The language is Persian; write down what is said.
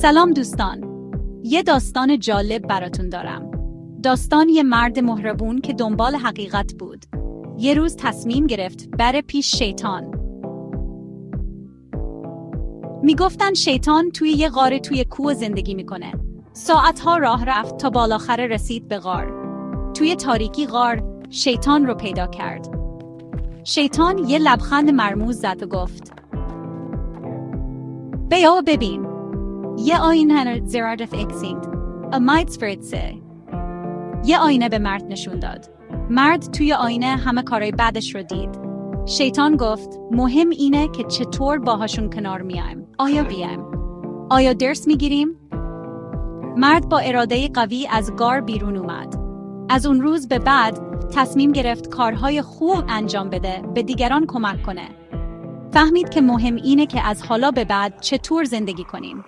سلام دوستان، یه داستان جالب براتون دارم. داستان یه مرد مهربون که دنبال حقیقت بود. یه روز تصمیم گرفت بره پیش شیطان. میگفتن شیطان توی یه غار توی کوه زندگی میکنه. ساعتها راه رفت تا بالاخره رسید به غار. توی تاریکی غار شیطان رو پیدا کرد. شیطان یه لبخند مرموز زد و گفت: بیا ببین، یه آینه زرادف اکسینگ امایدز فرتسه. یه آینه به مرد نشون داد. مرد توی آینه همه کارهای بعدش رو دید. شیطان گفت: مهم اینه که چطور باهاشون کنار میایم. آیا بیایم؟ آیا درس میگیریم؟ مرد با اراده قوی از غار بیرون اومد. از اون روز به بعد تصمیم گرفت کارهای خوب انجام بده، به دیگران کمک کنه. فهمید که مهم اینه که از حالا به بعد چطور زندگی کنیم.